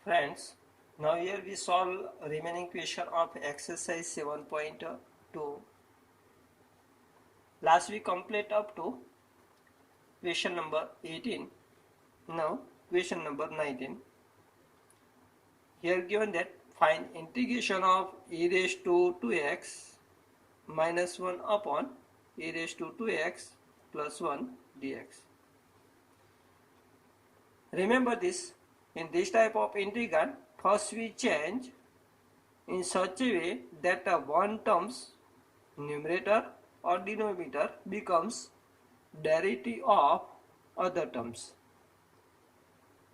Friends, now here we solve remaining question of exercise 7.2. Last we complete up to question number 18. Now question number 19. Here given that find integration of e raised to 2x minus 1 upon e raised to 2x plus 1 dx. Remember this, in this type of integral, first we change in such a way that one term's numerator or denominator becomes derivative of other terms.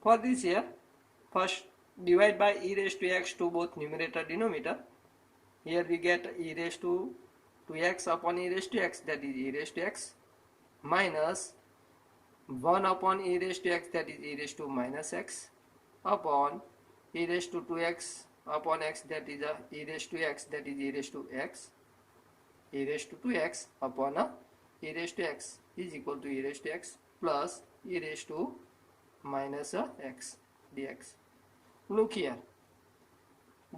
For this here, first divide by e raised to x to both numerator denominator. Here we get e raised to 2x upon e raised to x, that is e raised to x, minus 1 upon e raised to x, that is e raised to minus x, upon e raised to 2x upon x, that is e raised to x, that is e raised to x, e raised to 2x upon e raised to x is equal to e raised to x plus e raised to minus x dx. Look here,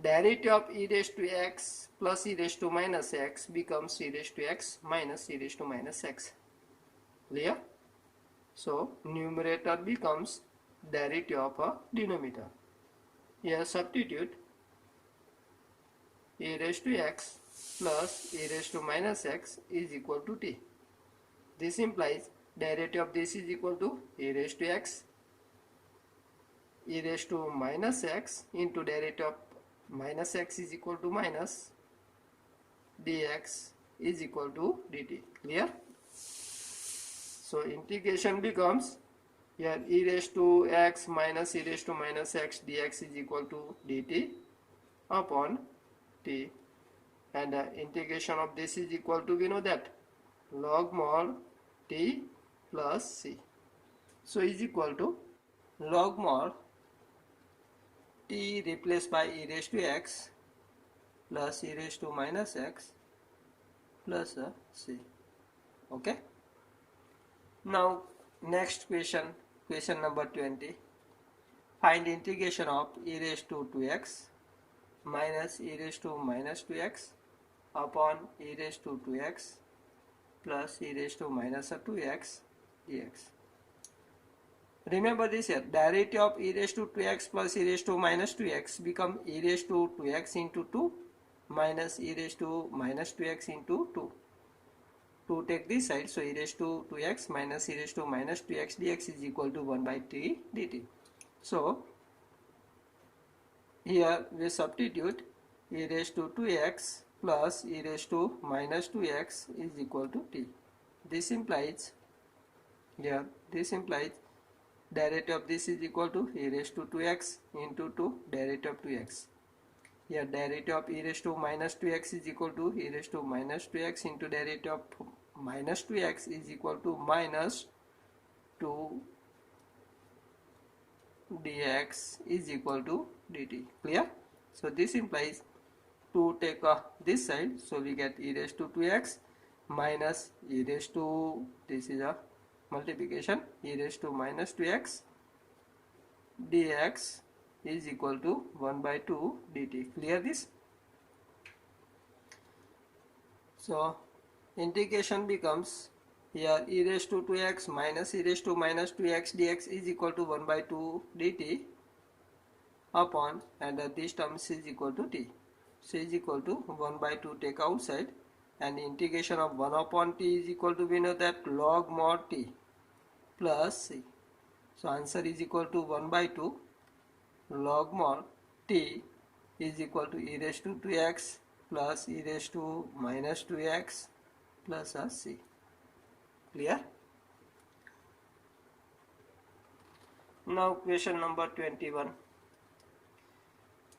derivative of e raised to x plus e raised to minus x becomes e raised to x minus e raised to minus x. Clear? So numerator becomes derivative of a denominator. Here substitute e raised to x plus e raised to minus x is equal to t. This implies derivative of this is equal to e raised to x, e raised to minus x into derivative of minus x is equal to minus dx is equal to dt. Clear? So integration becomes here e raised to x minus e raised to minus x dx is equal to dt upon t, and integration of this is equal to, we know that, log mod t plus c. So is equal to log mod t replaced by e raised to x plus e raised to minus x plus c. Okay. Now next question, question number 20. Find integration of e raised to 2x minus e raised to minus 2x upon e raised to 2x plus e raised to minus 2x dx. Remember this here, derivative of e raised to 2x plus e raised to minus 2x become e raised to 2x into 2 minus e raised to minus 2x into 2. To take this side, so e raised to 2x minus e raised to minus 2x dx is equal to 1 by t dt. So here we substitute e raised to 2x plus e raised to minus 2x is equal to t. This implies, here this implies derivative of this is equal to e raised to 2x into 2 derivative of 2x. Here derivative of e raised to minus 2x is equal to e raised to minus 2x into derivative of minus 2x is equal to minus 2 dx is equal to dt. Clear? So this implies to take this side, so we get e raised to 2x minus e raised to, this is a multiplication, e raised to minus 2x dx is equal to 1 by 2 dt. Clear this? So integration becomes here e raised to 2x minus e raised to minus 2x dx is equal to 1 by 2 dt upon, and this term is equal to t. So is equal to 1 by 2 take outside, and integration of 1 upon t is equal to, we know that, log mod t plus c. So answer is equal to 1 by 2 log mod t is equal to e raised to 2x plus e raised to minus 2x plus c. Clear? Now question number 21.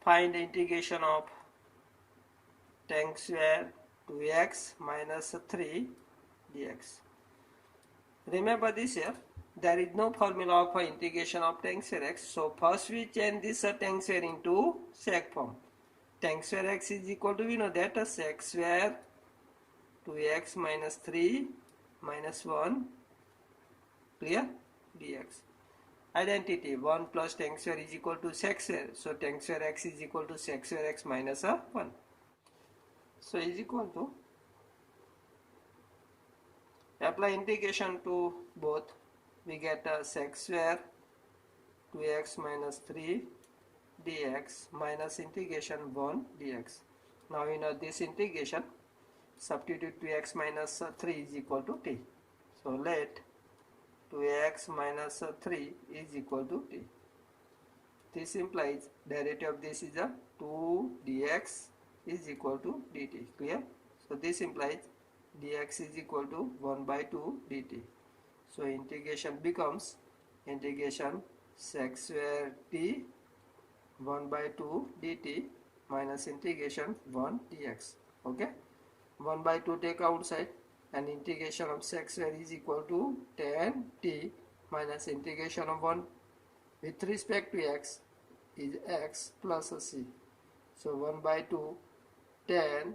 Find the integration of tan square 2x minus 3 dx. Remember this here, there is no formula for integration of tan square x. So first we change this tan square into sec form. Tan square x is equal to, we know that, sec square 2x minus 3 minus 1, clear, dx. identity 1 plus tan square is equal to sec square. So tan square x is equal to sec square x minus 1. So is equal to, apply integration to both, we get sec square 2x minus 3 dx minus integration 1 dx. Now in this integration, substitute 2x minus 3 is equal to t. So let 2x minus 3 is equal to t. This implies derivative of this is a 2 dx is equal to dt. Clear? So this implies dx is equal to 1 by 2 dt. So integration becomes integration sec square t 1 by 2 dt minus integration 1 dx. Okay, 1 by 2 take outside, and integration of sec square is equal to tan t minus integration of 1 with respect to x is x plus c. So 1 by 2 tan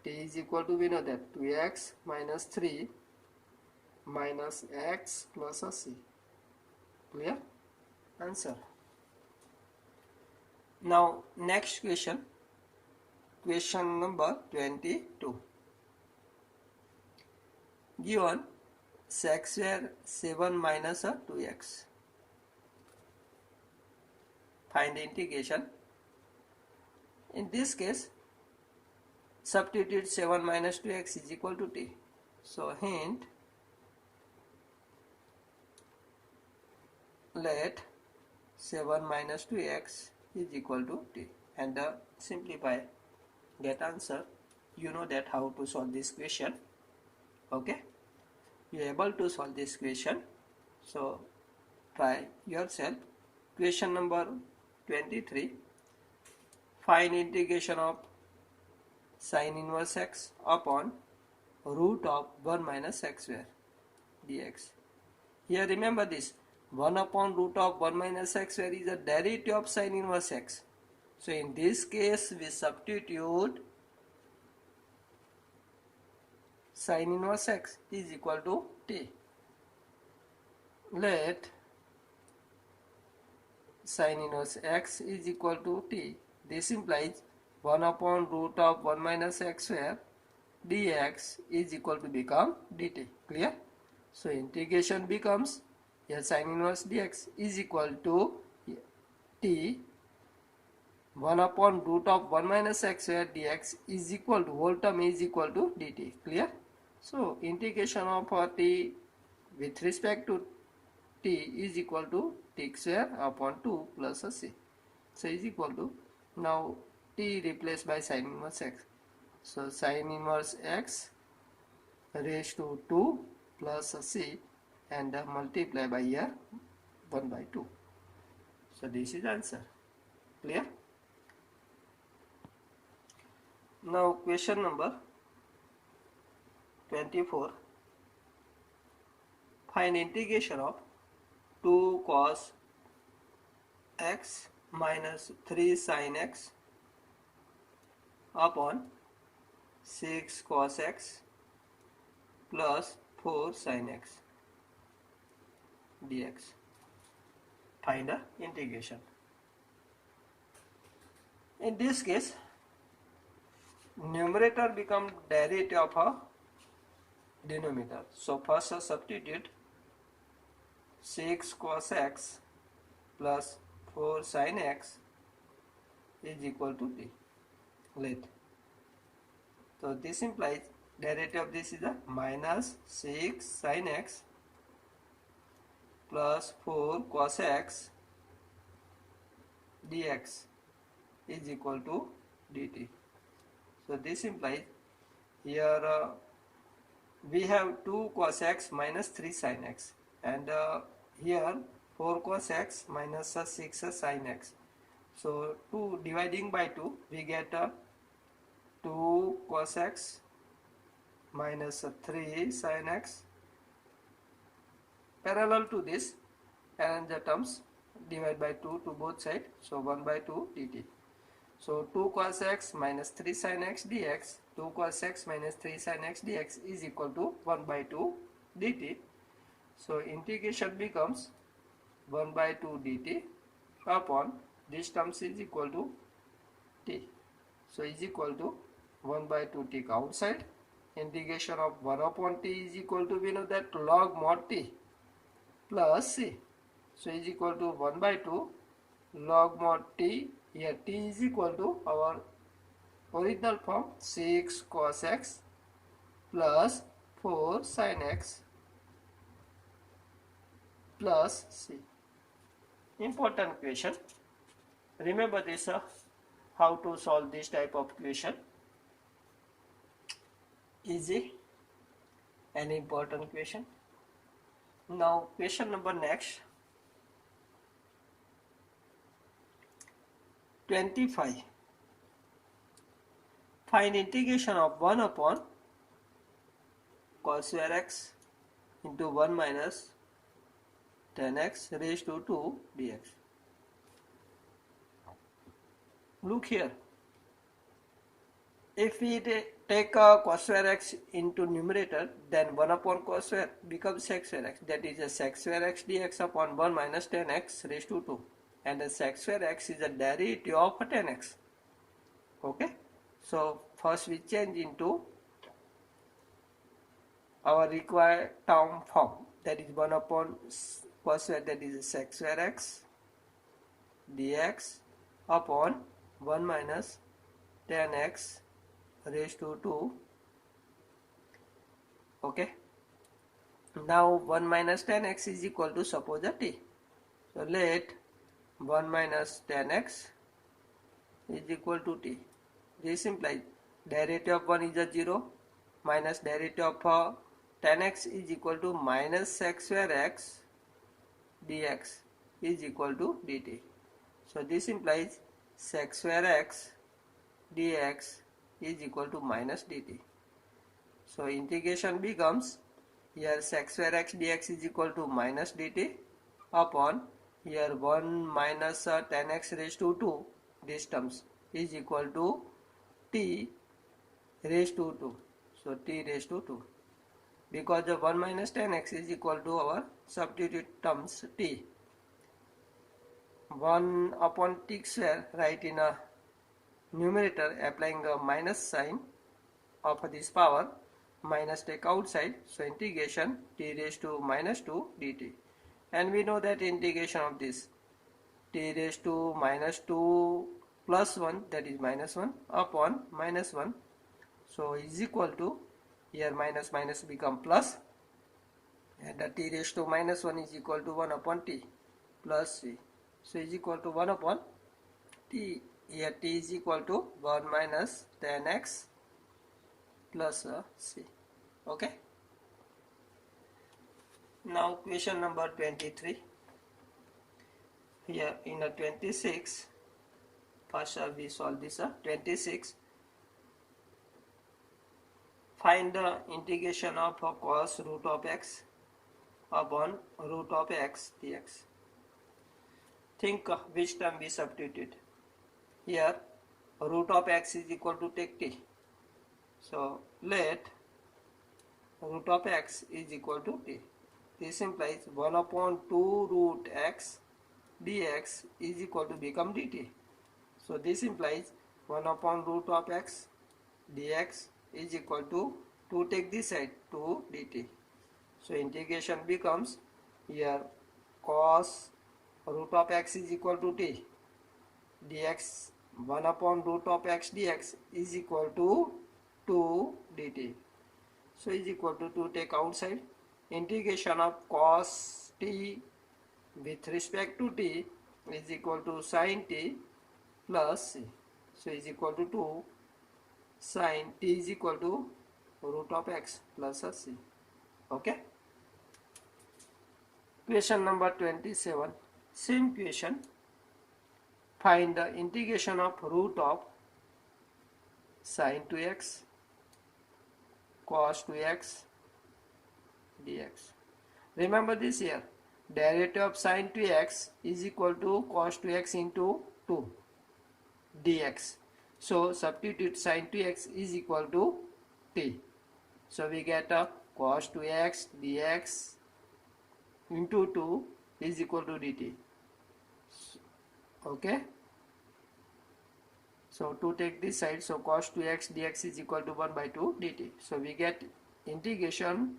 t is equal to, we know that 2x minus 3 minus x plus c. Clear? Answer. Now next question, question number 22. Given sec square 7 minus 2x. Find the integration. In this case, substitute 7 minus 2x is equal to t. So hint, let 7 minus 2x is equal to t, and simplify, get answer. You know that how to solve this question. Okay, you are able to solve this question, so try yourself. Question number 23. Find integration of sin inverse x upon root of 1 minus x square dx. Here remember this, 1 upon root of 1 minus x square is a derivative of sin inverse x. So in this case we substitute sin inverse x is equal to t. Let sin inverse x is equal to t. This implies 1 upon root of 1 minus x square dx is equal to become dt. Clear? So integration becomes, here sin inverse dx is equal to t 1 upon root of 1 minus x square dx is equal to, whole term is equal to dt. Clear? So integration of t with respect to t is equal to t square upon 2 plus c. So is equal to, now t replaced by sin inverse x. So sin inverse x raised to 2 plus c, and multiply by here 1 by 2. So this is answer. Clear? Now question number 24. Find integration of 2 cos x minus 3 sin x upon 6 cos x plus 4 sin x dx. Find the integration. In this case, numerator become derivative of a denominator. So first substitute 6 cos x plus 4 sin x is equal to t. Let. So this implies derivative of this is a minus 6 sin x plus 4 cos x dx is equal to dt. So this implies here we have 2 cos x minus 3 sin x, and here 4 cos x minus 6 sin x. So 2 dividing by 2 we get 2 cos x minus 3 sin x. Parallel to this, and the terms divide by 2 to both sides, so 1 by 2 dt. So 2 cos x minus 3 sin x dx, 2 cos x minus 3 sin x dx is equal to 1 by 2 dt. So integration becomes 1 by 2 dt upon this terms is equal to t. So is equal to 1 by 2 take outside. Integration of 1 upon t is equal to, we know that log mod t plus c. So is equal to 1 by 2 log mod t. Here t is equal to our original form 6 cos x plus 4 sin x plus c. Important question. Remember this, how to solve this type of question. Easy and important question. Now question number next. 25. Find integration of 1 upon cos square x into 1 minus 10x raised to 2 dx. Look here. If we take cos square x into numerator, then 1 upon cos square becomes sec square x. That is a sec square x dx upon 1 minus 10x raised to 2. And the sec square x is a derivative of 10x. Okay. So first we change into our required term form. That is 1 upon cos square, that is a sec square x dx upon 1 minus 10x raised to 2. Okay. Now 1 minus 10x is equal to, suppose a t. So let 1 minus 10x is equal to t. This implies derivative of 1 is a 0 minus derivative of 10x is equal to minus sec square x dx is equal to dt. So this implies sec square x dx is equal to minus dt. So integration becomes, here sec square x dx is equal to minus dt upon here 1 minus 10x raised to 2, this terms is equal to t raised to 2. So t raised to 2. Because the 1 minus 10x is equal to our substitute terms t. 1 upon t square, write in a numerator applying a minus sign of this power, minus take outside, so integration t raised to minus 2 dt. And we know that integration of this t raised to minus 2 plus 1, that is minus 1 upon minus 1, so is equal to, here minus minus become plus, and the t raised to minus 1 is equal to 1 upon t plus c. So is equal to 1 upon t. Here t is equal to 1 minus 10x plus c. Okay. Now question number 23. Here in a 26, first we solve this 26. Find the integration of cos root of x upon root of x dx. Think which term we substitute. Here root of x is equal to take t. So let root of x is equal to t. This implies 1 upon 2 root x dx is equal to become dt. So this implies 1 upon root of x dx is equal to 2 take this side 2 dt. So integration becomes, here cos root of x is equal to t dx 1 upon root of x dx is equal to 2 dt. So is equal to 2 take outside. Integration of cos t with respect to t is equal to sin t plus c. So is equal to 2 sin t is equal to root of x plus c. Okay. Question number 27. Same question. Find the integration of root of sin 2x cos 2x dx. Remember this here. Derivative of sin 2x is equal to cos 2x into 2 dx. So substitute sin 2x is equal to t. So we get a cos 2x dx into 2 is equal to dt. Okay, so to take this side, so cos 2x dx is equal to 1 by 2 dt. So we get integration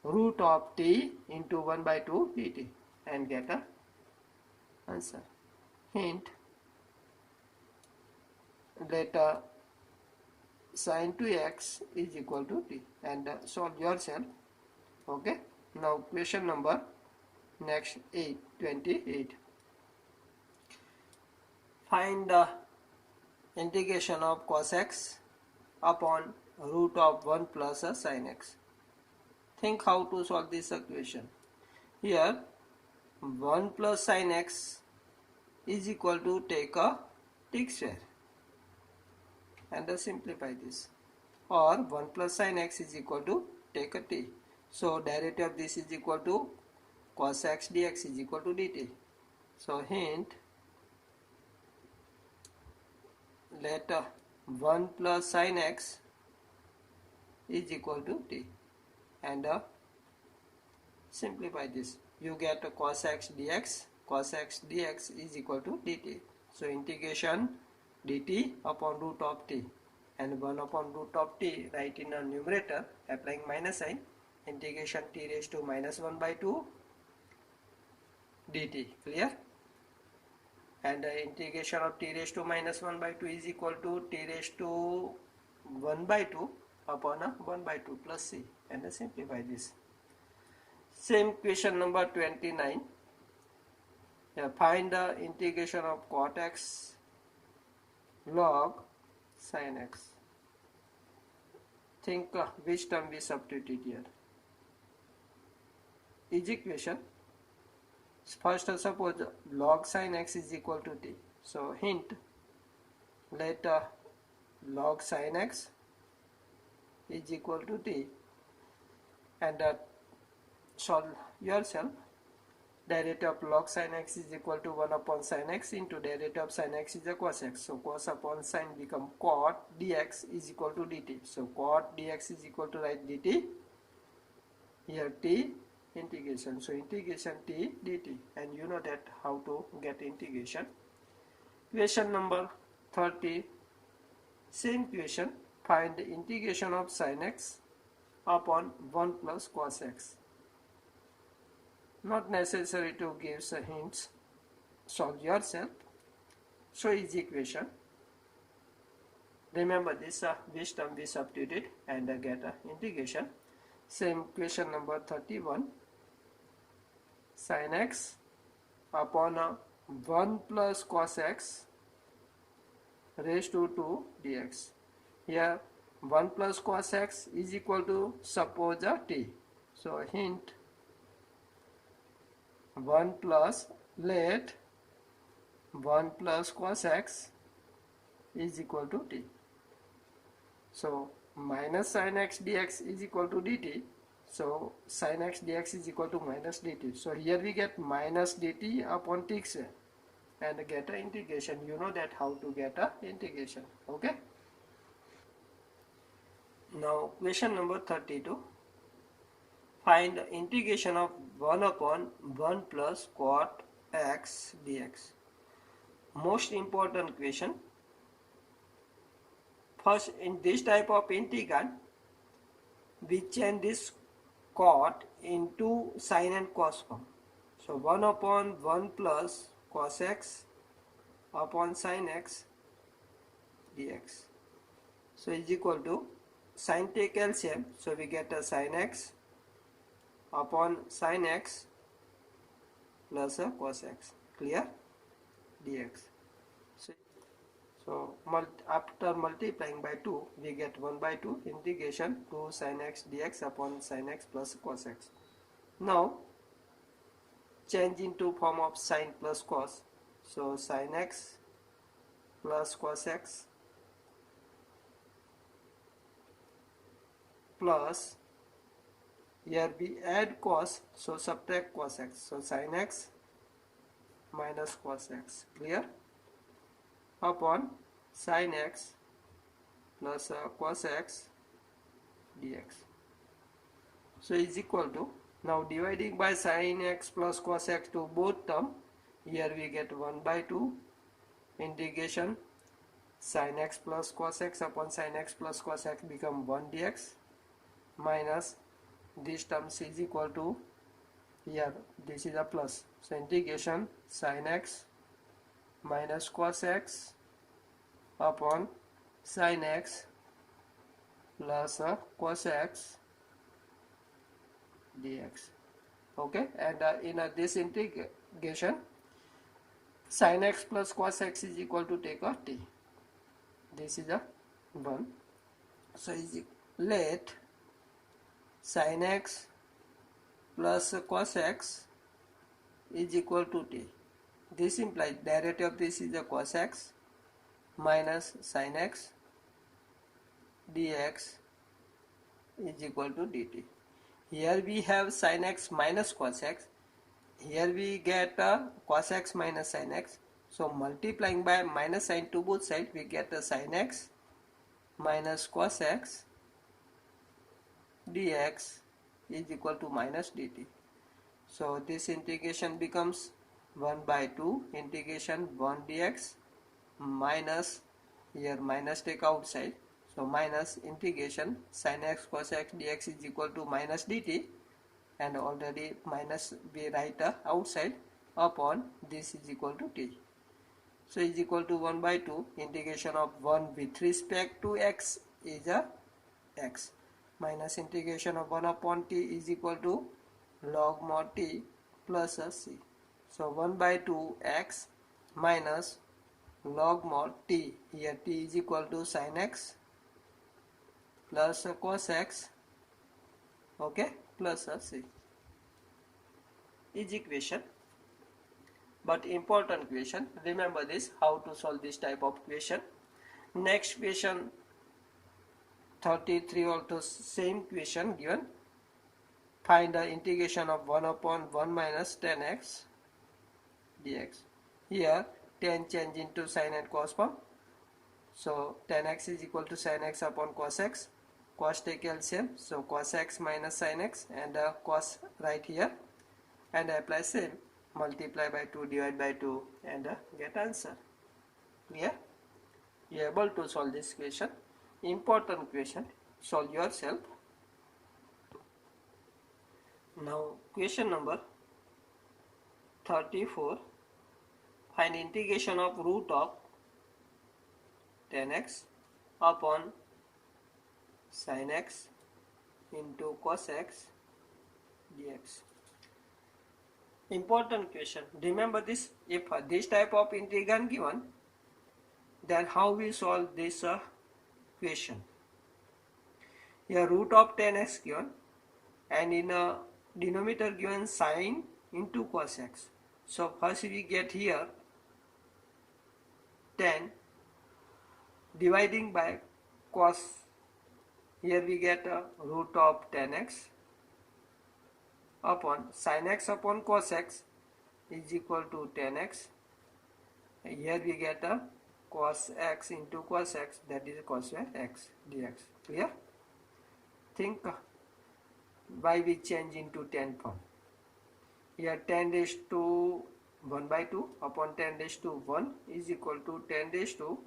root of t into 1 by 2 dt and get a answer. Hint, let sin 2x is equal to t and solve yourself. Okay, now question number next 28. Find the integration of cos x upon root of 1 plus a sin x. Think how to solve this equation. Here 1 plus sin x is equal to take a t square and simplify this, or 1 plus sin x is equal to take a t. So derivative of this is equal to cos x dx is equal to dt. So hint, let 1 plus sin x is equal to t and simplify this. You get cos x dx. Cos x dx is equal to dt. So integration dt upon root of t and 1 upon root of t, write in a numerator applying minus sign, integration t raised to minus 1 by 2 dt. Clear? And integration of t raised to minus 1 by 2 is equal to t raised to 1 by 2 upon 1 by 2 plus c, and simplify this. Same question number 29. Find the integration of cot x log sin x. Think which term we substitute here. Easy question. First suppose log sin x is equal to t. So hint, let log sin x is equal to t and solve yourself. Derivative of log sin x is equal to 1 upon sin x into derivative of sin x is a cos x. So cos upon sin become cot dx is equal to dt. So cot dx is equal to write dt. Here t integration. So integration t dt, and you know that how to get integration. Question number 30. Same question. Find the integration of sin x upon 1 plus cos x. Not necessary to give hints. Solve yourself. So easy equation. Remember this which term we substituted and get integration. Same question number 31. Sin x upon 1 plus cos x raised to 2 dx. Here 1 plus cos x is equal to suppose t. So hint, 1 plus, let 1 plus cos x is equal to t. So minus sin x dx is equal to dt. So sin x dx is equal to minus dt. So here we get minus dt upon t square and get a integration. You know that how to get a integration. Okay. Now question number 32. Find the integration of 1 upon 1 plus cot x dx. Most important question. First, in this type of integral, we change this cot into sin and cos form. So 1 upon 1 plus cos x upon sin x dx. So is equal to sin take LCM. So we get a sin x upon sin x plus a cos x. Clear? Dx. So after multiplying by 2, we get 1 by 2 integration 2 sin x dx upon sin x plus cos x. Now change into form of sin plus cos. So sin x plus cos x plus, here we add cos, so subtract cos x. So sin x minus cos x. Clear? Upon sin x plus cos x dx. So is equal to Now dividing by sin x plus cos x to both term, here we get 1 by 2 integration sin x plus cos x upon sin x plus cos x become 1 dx minus this term is equal to, here this is a plus, so integration sin x minus cos x upon sin x plus cos x dx. Okay, and in this integration sin x plus cos x is equal to take a t, this is a 1, so let sin x plus cos x is equal to t. This implies derivative of this is a cos x minus sin x dx is equal to dt. Here we have sin x minus cos x, here we get cos x minus sin x, so multiplying by minus sign to both sides we get sin x minus cos x dx is equal to minus dt. So this integration becomes 1 by 2 integration 1 dx minus, here minus take outside, so minus integration sin x cos x dx is equal to minus dt, and already minus we write outside, upon this is equal to t. So is equal to 1 by 2 integration of 1 with respect to x is a x minus integration of 1 upon t is equal to log mod t plus a c. So 1 by 2 x minus log mod t, here t is equal to sin x plus cos x, okay, plus a c is equation. But important question, remember this, how to solve this type of question. Next question 33, also same question given, find the integration of 1 upon 1 minus 10x dx. Here 10 change into sin and cos form, so 10x is equal to sin x upon cos x, cos take LCM, so cos x minus sin x, and cos right here, and apply same, multiply by 2, divide by 2, and get answer. Clear? You are able to solve this question. Important question, solve yourself. Now question number 34, find integration of root of 10x upon sin x into cos x dx. Important question, remember this, if this type of integral given, then how we solve this question. Here root of 10x given, and in a denominator given sin into cos x. So first we get here 10 dividing by cos, here we get a root of 10x upon sin x upon cos x is equal to 10x. Here we get a cos x into cos x, that is cos square x dx. Clear? Think why we change into 10 form. Here 10 raised to 1 by 2 upon 10 raised to 1 is equal to 10 raised to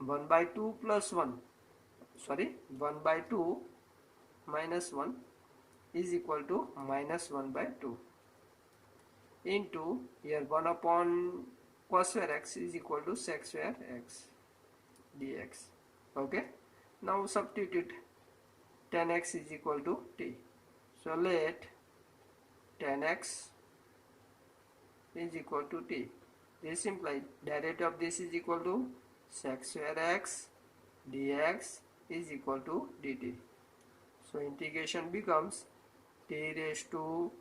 1 by 2 plus 1, sorry, 1 by 2 minus 1 is equal to minus 1 by 2 into, here 1 upon cos square x is equal to sec square x dx. Okay, now substitute 10x is equal to t. So let 10x is equal to t. This implies derivative of this is equal to sec square x dx is equal to dt. So integration becomes t raised to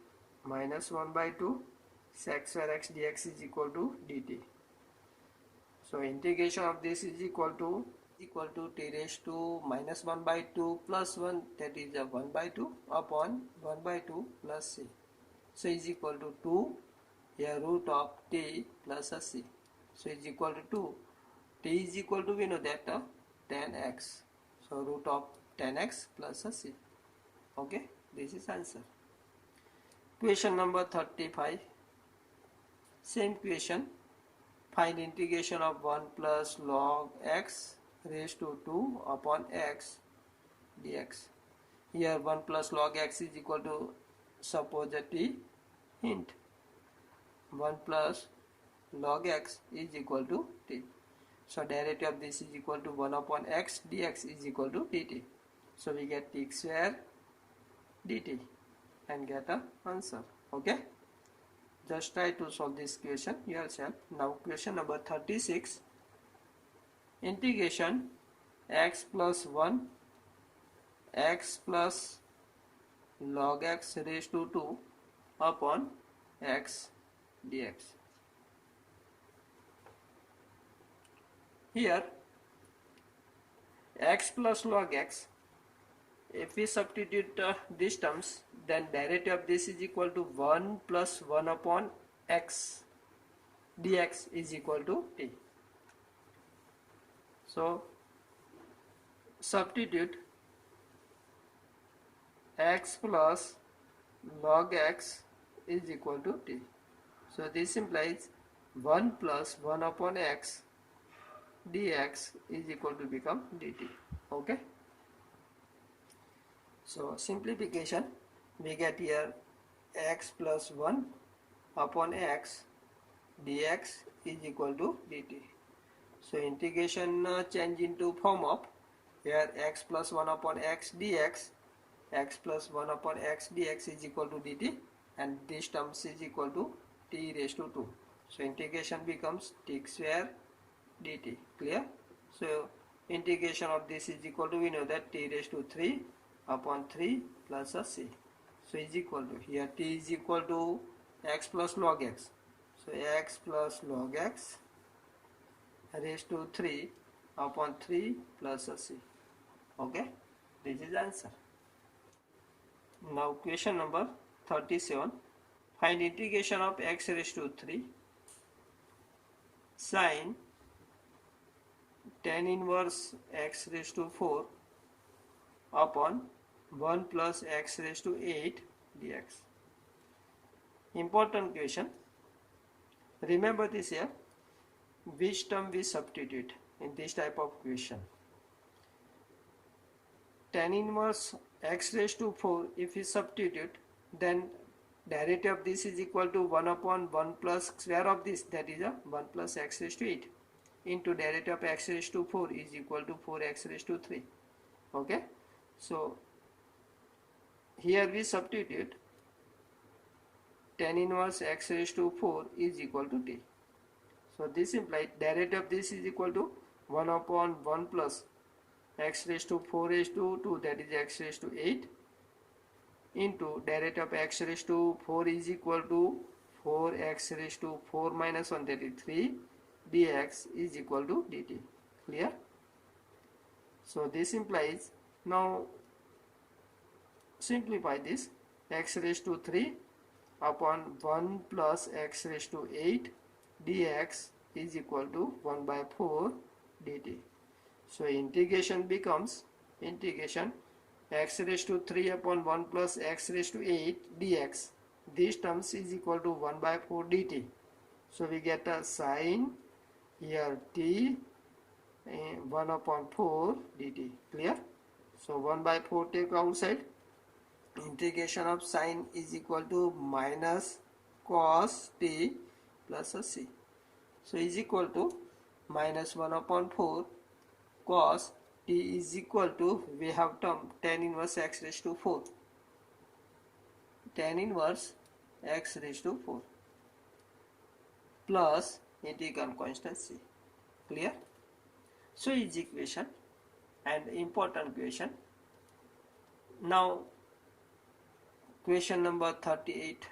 minus 1 by 2 sec square x dx is equal to dt. So integration of this is equal to t raised to minus 1 by 2 plus 1, that is 1 by 2 upon 1 by 2 plus c. So is equal to 2, here root of t plus a c. So is equal to 2. T is equal to, we know that 10x. So root of 10x plus a c. Okay, this is answer. Question number 35. Same question. Find integration of 1 plus log x raised to 2 upon x dx. Here 1 plus log x is equal to, suppose a t, hint 1 plus log x is equal to t. So derivative of this is equal to 1 upon x dx is equal to dt. So we get t square dt and get a answer. Okay. Just try to solve this question yourself. Now question number 36. Integration x plus 1 x plus log x raised to 2 upon x dx. Here x plus log x, if we substitute these terms, then derivative of this is equal to 1 plus 1 upon x dx is equal to t. So substitute x plus log x is equal to t. So this implies 1 plus 1 upon x dx is equal to become dt. Okay. So simplification, we get here x plus 1 upon x dx is equal to dt. So integration change into form of here x plus 1 upon x dx, x plus 1 upon x dx is equal to dt, and this terms is equal to t raised to 2. So integration becomes t square dt. Clear? So integration of this is equal to, we know that t raised to 3 upon 3 plus a c. So is equal to, here t is equal to x plus log x. So x plus log x raised to 3 upon 3 plus a c. Okay, this is answer. Now question number 37. Find integration of x raised to 3 sine tan inverse x raised to 4 upon 1 plus x raised to 8 dx. Important question. Remember this here. Which term we substitute in this type of question? Tan inverse x raised to 4, if we substitute, then derivative of this is equal to 1 upon 1 plus square of this, that is a 1 plus x raised to 8, into derivative of x raised to 4 is equal to 4x raised to 3. Okay. So here we substitute tan inverse x raised to 4 is equal to t. So this implies derivative of this is equal to 1 upon 1 plus x raised to 4 raised to 2, that is x raised to 8, into derivative of x raised to 4 is equal to 4x raised to 4 minus 1, that is 3 dx is equal to dt. Clear? So this implies, now simplify this, x raised to 3 upon 1 plus x raised to 8 dx is equal to 1 by 4 dt. So integration becomes integration x raised to 3 upon 1 plus x raised to 8 dx. These terms is equal to 1 by 4 dt. So we get a sine here t 1 upon 4 dt. Clear? So 1 by 4 take outside. Integration of sine is equal to minus cos t plus a c. So is equal to minus 1 upon 4 cos t is equal to, we have term tan inverse x raised to 4. Tan inverse x raised to 4 plus integral constant c. Clear? So is equation and important question. Now question number 38.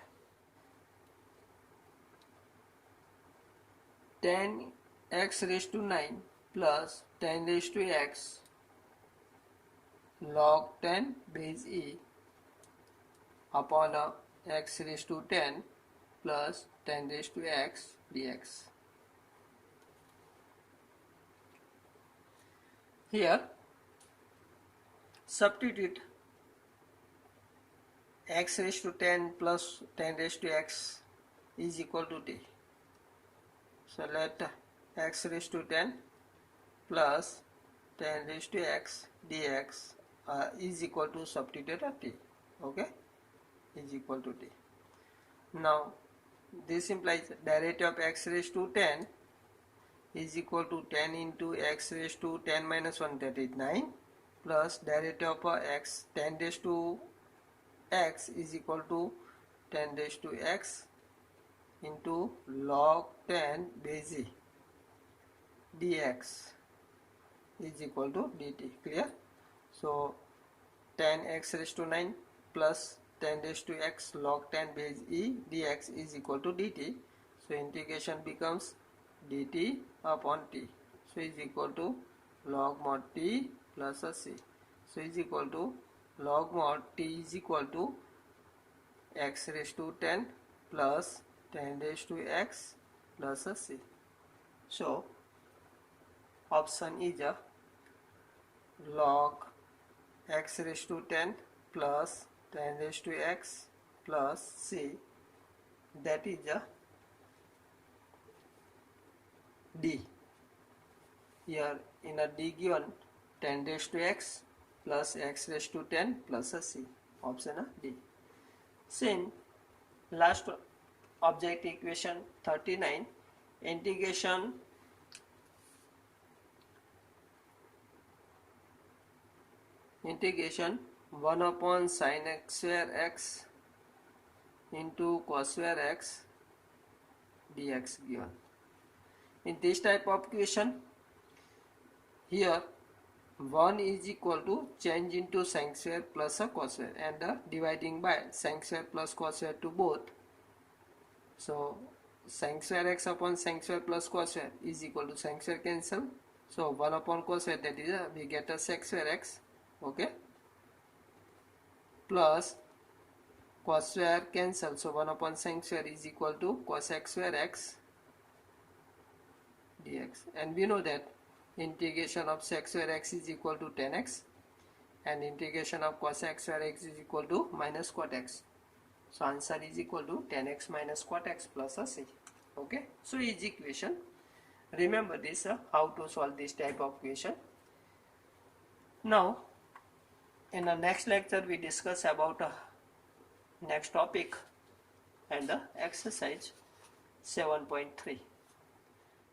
Tan x raised to 9 plus tan raised to x log 10 base e upon x raised to 10 plus tan raised to x dx. Here substitute x raised to 10 plus 10 raised to x is equal to t. So let x raised to 10 plus 10 raised to x dx is equal to substitute of t. Okay, is equal to t. Now this implies derivative of x raised to 10 is equal to 10 into x raised to 10 minus 1, that is 9, plus derivative of x 10 raised to x is equal to 10 raised to x into log 10 base e dx is equal to dt. Clear? So 10x raised to 9 plus 10 raised to x log 10 base e dx is equal to dt. So integration becomes dt upon t. So is equal to log mod t plus a c. So is equal to log mod t is equal to x raised to 10 plus 10 raised to x plus a c. So option is a log x raised to 10 plus 10 raised to x plus c, that is a d. Here in a d given 10 raised to x plus x raised to 10 plus a c, option a d. Same last object equation 39, integration 1 upon sin x square x into cos square x dx given. In this type of equation, here 1 is equal to change into sin square plus a cos square and dividing by sin square plus cos square to both. So sin square x upon sin square plus cos square is equal to sin square cancel. So 1 upon cos square, that is we get a sec square x, okay, plus cos square cancel. So 1 upon sin square is equal to cos x square x dx, and we know that integration of sec square x is equal to 10x and integration of cos x square x is equal to minus cot x. So answer is equal to 10x minus cot x plus a c. Okay, so easy equation. Remember this, how to solve this type of equation. Now in the next lecture we discuss about next topic and exercise 7.3.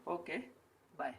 Okay, bye.